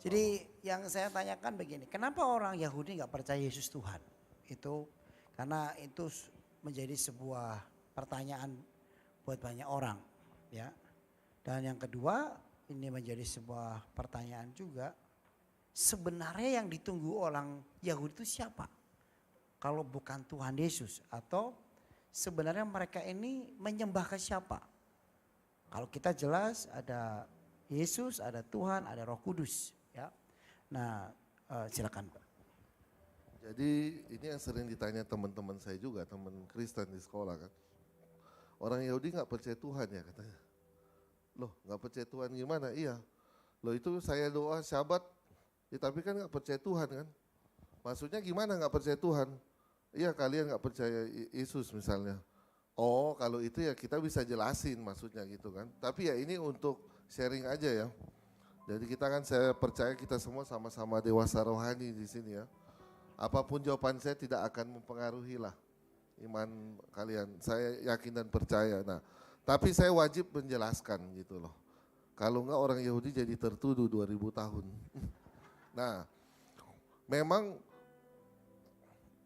Jadi yang saya tanyakan begini, kenapa orang Yahudi nggak percaya Yesus Tuhan? Itu karena itu menjadi sebuah pertanyaan buat banyak orang, ya. Dan yang kedua, ini menjadi sebuah pertanyaan juga, sebenarnya yang ditunggu orang Yahudi itu siapa? Kalau bukan Tuhan Yesus, atau sebenarnya mereka ini menyembah ke siapa? Kalau kita jelas ada Yesus, ada Tuhan, ada Roh Kudus, ya. Nah, silakan Pak. Jadi ini yang sering ditanya teman-teman saya juga, teman Kristen di sekolah kan. Orang Yahudi nggak percaya Tuhan ya katanya. Loh nggak percaya Tuhan gimana? Iya. Loh itu saya doa Syabat, ya, tapi kan nggak percaya Tuhan kan. Maksudnya gimana nggak percaya Tuhan? Iya kalian nggak percaya Yesus misalnya. Oh kalau itu ya kita bisa jelasin maksudnya gitu kan. Tapi ya ini untuk sharing aja ya. Jadi kita kan saya percaya kita semua sama-sama dewasa rohani di sini ya. Apapun jawaban saya tidak akan mempengaruhi lah iman kalian. Saya yakin dan percaya. Nah, tapi saya wajib menjelaskan gitu loh. Kalau enggak orang Yahudi jadi tertuduh 2000 tahun. Nah, memang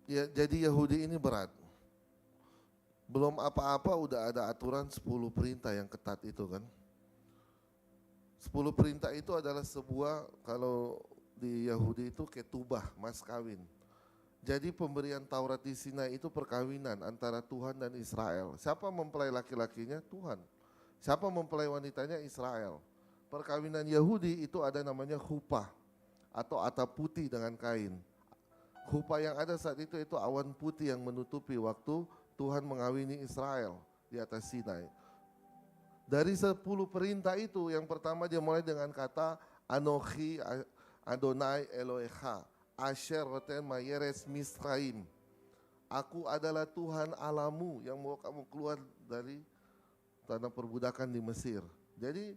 ya jadi Yahudi ini berat. Belum apa-apa udah ada aturan 10 perintah yang ketat itu kan. 10 perintah itu adalah sebuah, kalau di Yahudi itu ketubah, mas kawin. Jadi pemberian Taurat di Sinai itu perkawinan antara Tuhan dan Israel. Siapa mempelai laki-lakinya? Tuhan. Siapa mempelai wanitanya? Israel. Perkawinan Yahudi itu ada namanya khupah atau atap putih dengan kain. Khupah yang ada saat itu awan putih yang menutupi waktu Tuhan mengawini Israel di atas Sinai. Dari 10 perintah itu yang pertama dia mulai dengan kata Anochi Adonai Elohecha Asher roten mayeres Misraim. Aku adalah Tuhan Alamu yang mau kamu keluar dari tanah perbudakan di Mesir. Jadi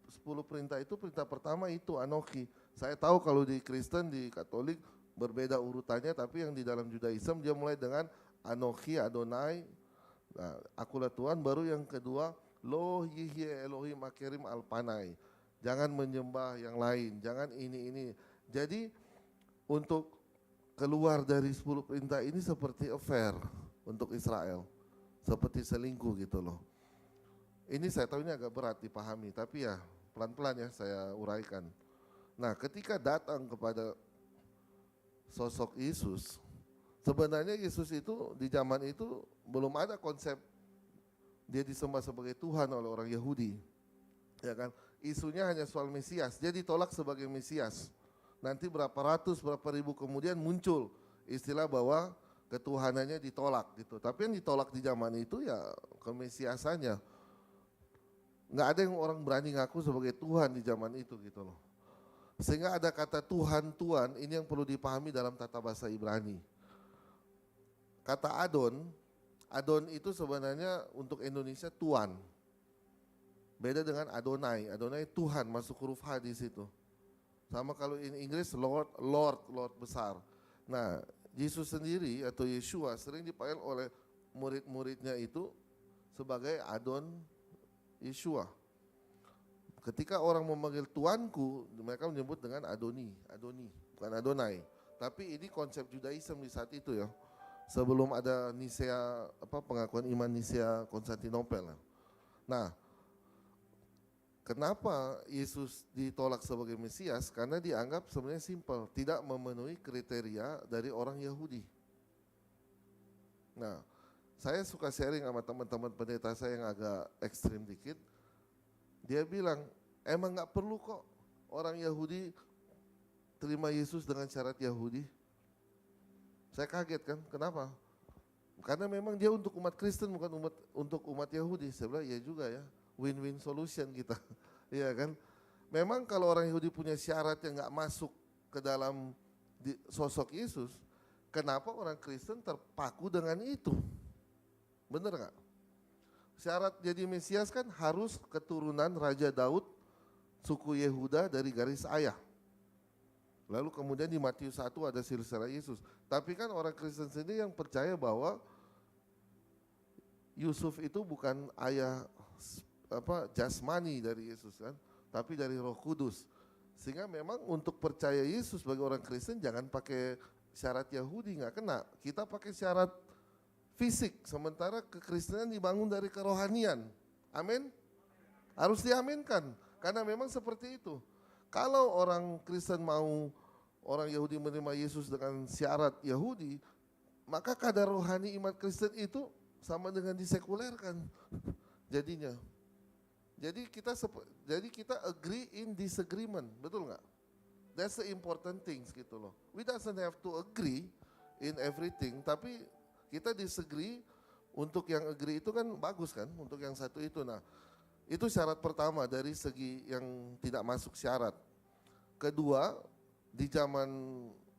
10 perintah itu, perintah pertama itu Anochi. Saya tahu kalau di Kristen, di Katolik berbeda urutannya, tapi yang di dalam Judaism dia mulai dengan Anochi Adonai. Nah, akulah Tuhan. Baru yang kedua Lo yihye Elohim akirim alpanai. Jangan menyembah yang lain, jangan ini. Jadi untuk keluar dari 10 perintah ini seperti affair untuk Israel. Seperti selingkuh gitu loh. Ini saya tahu ini agak berat dipahami, tapi ya pelan-pelan ya saya uraikan. Nah ketika datang kepada sosok Yesus, sebenarnya Yesus itu di zaman itu belum ada konsep dia disembah sebagai Tuhan oleh orang Yahudi, ya kan? Isunya hanya soal Mesias, dia ditolak sebagai Mesias. Nanti berapa ratus, berapa ribu kemudian muncul istilah bahwa ketuhanannya ditolak gitu. Tapi yang ditolak di zaman itu ya kemesiasannya. Nggak ada yang orang berani ngaku sebagai Tuhan di zaman itu gitu loh. Sehingga ada kata Tuhan, ini yang perlu dipahami dalam tata bahasa Ibrani. Kata Adon itu sebenarnya untuk Indonesia Tuan. Beda dengan Adonai Tuhan, masuk huruf H di situ. Sama kalau in Inggris Lord besar. Nah, Yesus sendiri atau Yeshua sering dipanggil oleh murid-muridnya itu sebagai Adon Yeshua. Ketika orang memanggil Tuanku, mereka menyebut dengan Adoni, bukan Adonai. Tapi ini konsep Judaism di saat itu ya. Sebelum ada Nisea, pengakuan iman Nisea Konstantinopel. Nah, kenapa Yesus ditolak sebagai Mesias? Karena dianggap sebenarnya simpel, tidak memenuhi kriteria dari orang Yahudi. Nah, saya suka sharing sama teman-teman pendeta saya yang agak ekstrim dikit. Dia bilang, emang gak perlu kok orang Yahudi terima Yesus dengan syarat Yahudi. Saya kaget kan, kenapa? Karena memang dia untuk umat Kristen bukan untuk umat Yahudi. Saya bilang ya juga ya, win-win solution kita. Iya kan? Memang kalau orang Yahudi punya syarat yang gak masuk ke dalam sosok Yesus, kenapa orang Kristen terpaku dengan itu? Bener gak? Syarat jadi Mesias kan harus keturunan Raja Daud, suku Yehuda dari garis ayah. Lalu kemudian di Matius 1 ada silsilah Yesus. Tapi kan orang Kristen sendiri yang percaya bahwa Yusuf itu bukan ayah jasmani dari Yesus kan, tapi dari Roh Kudus. Sehingga memang untuk percaya Yesus sebagai orang Kristen jangan pakai syarat Yahudi, nggak kena. Kita pakai syarat fisik, sementara kekristenan dibangun dari kerohanian. Amin? Harus diaminkan, karena memang seperti itu. Kalau orang Kristen mau orang Yahudi menerima Yesus dengan syarat Yahudi, maka kadar rohani iman Kristen itu sama dengan disekulerkan jadinya. Jadi kita agree in disagreement, betul nggak? That's the important things gitu loh. We doesn't have to agree in everything, tapi kita disagree. Untuk yang agree itu kan bagus kan, untuk yang satu itu. Nah, itu syarat pertama dari segi yang tidak masuk syarat. Kedua, di zaman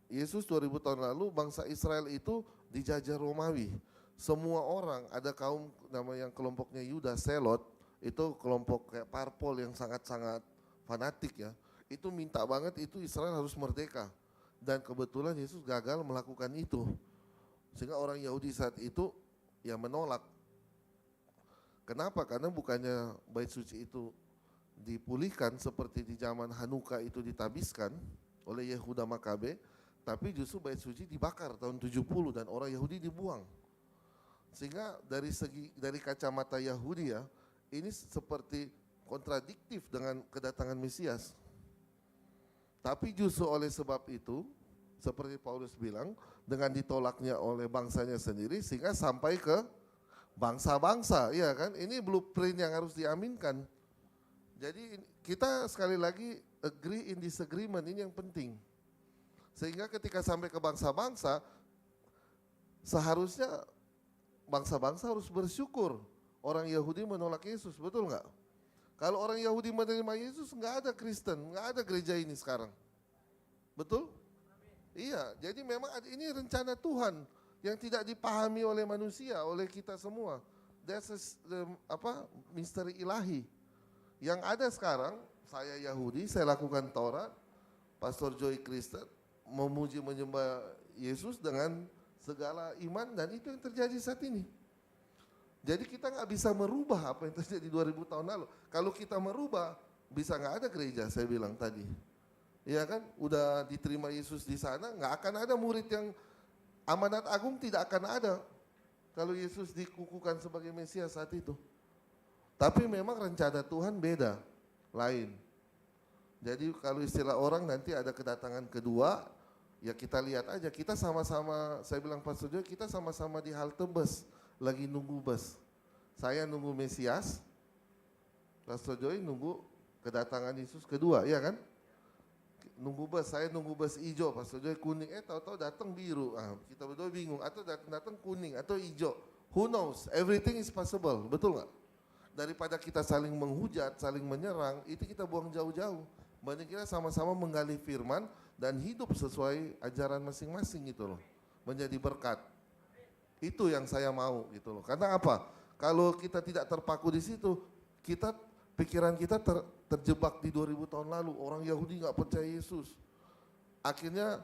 Yesus 2000 tahun lalu bangsa Israel itu dijajah Romawi. Semua orang, ada kaum nama yang kelompoknya Yuda, Selot, itu kelompok kayak parpol yang sangat-sangat fanatik ya. Itu minta banget itu Israel harus merdeka. Dan kebetulan Yesus gagal melakukan itu. Sehingga orang Yahudi saat itu ya menolak. Kenapa? Karena bukannya bait suci itu dipulihkan seperti di zaman Hanukkah itu ditabiskan oleh Yehuda Makabe, tapi justru bait suci dibakar tahun 70 dan orang Yahudi dibuang. Sehingga dari kacamata Yahudi ya, ini seperti kontradiktif dengan kedatangan Mesias. Tapi justru oleh sebab itu, seperti Paulus bilang, dengan ditolaknya oleh bangsanya sendiri sehingga sampai ke bangsa-bangsa, ya kan? Ini blueprint yang harus diaminkan. Jadi kita sekali lagi agree in disagreement, ini yang penting. Sehingga ketika sampai ke bangsa-bangsa, seharusnya bangsa-bangsa harus bersyukur orang Yahudi menolak Yesus, betul nggak? Kalau orang Yahudi menerima Yesus, nggak ada Kristen, nggak ada gereja ini sekarang. Betul? Iya, jadi memang ini rencana Tuhan yang tidak dipahami oleh manusia, oleh kita semua. That's misteri ilahi. Yang ada sekarang, saya Yahudi, saya lakukan Taurat, Pastor Joy Kristen memuji menyembah Yesus dengan segala iman, dan itu yang terjadi saat ini. Jadi kita nggak bisa merubah apa yang terjadi 2000 tahun lalu. Kalau kita merubah, bisa nggak ada gereja, saya bilang tadi. Ya kan, udah diterima Yesus di sana, nggak akan ada murid yang amanat agung, tidak akan ada kalau Yesus dikukuhkan sebagai Mesias saat itu. Tapi memang rencana Tuhan beda, lain. Jadi kalau istilah orang nanti ada kedatangan kedua, ya kita lihat aja, kita sama-sama, saya bilang Pastor Joy, kita sama-sama di halte bus, lagi nunggu bus. Saya nunggu Mesias, Pastor Joy nunggu kedatangan Yesus kedua, ya kan? Nunggu bus, saya nunggu bus hijau, Pastor Joy kuning, tahu-tahu datang biru. Kita berdua bingung, atau datang kuning atau hijau. Who knows? Everything is possible, betul nggak? Daripada kita saling menghujat, saling menyerang, itu kita buang jauh-jauh. Mending kita sama-sama menggali firman dan hidup sesuai ajaran masing-masing gitu loh. Menjadi berkat. Itu yang saya mau gitu loh. Karena apa? Kalau kita tidak terpaku di situ, pikiran kita terjebak di 2000 tahun lalu. Orang Yahudi nggak percaya Yesus. Akhirnya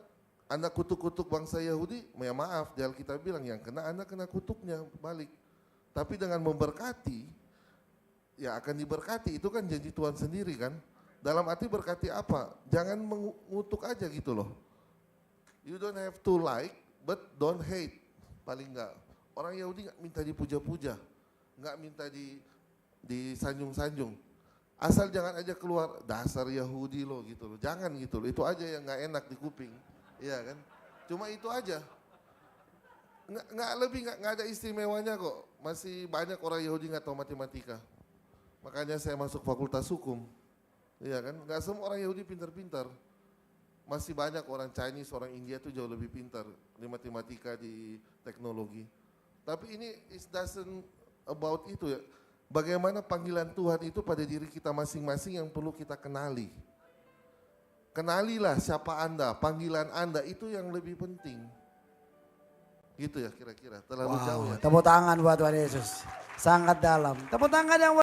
Anda kutuk-kutuk bangsa Yahudi, ya maaf, di Alkitab bilang yang kena Anda kena kutuknya balik. Tapi dengan memberkati, ya akan diberkati, itu kan janji Tuhan sendiri kan. Dalam arti berkati apa? Jangan mengutuk aja gitu loh. You don't have to like, but don't hate. Paling enggak. Orang Yahudi enggak minta dipuja-puja. Enggak minta disanjung-sanjung. Asal jangan aja keluar, dasar Yahudi loh gitu loh. Jangan gitu loh, itu aja yang enggak enak di kuping. Iya kan? Cuma itu aja. Enggak ada istimewanya kok. Masih banyak orang Yahudi enggak tahu matematika. Makanya saya masuk fakultas hukum. Iya kan, nggak semua orang Yahudi pintar-pintar. Masih banyak orang Chinese, orang India itu jauh lebih pintar di matematika, di teknologi. Tapi ini it doesn't about itu ya. Bagaimana panggilan Tuhan itu pada diri kita masing-masing yang perlu kita kenali. Kenalilah siapa Anda, panggilan Anda itu yang lebih penting. Gitu ya kira-kira, terlalu jauh ya. Tepuk tangan buat Tuhan Yesus. Sangat dalam. Tepuk tangan yang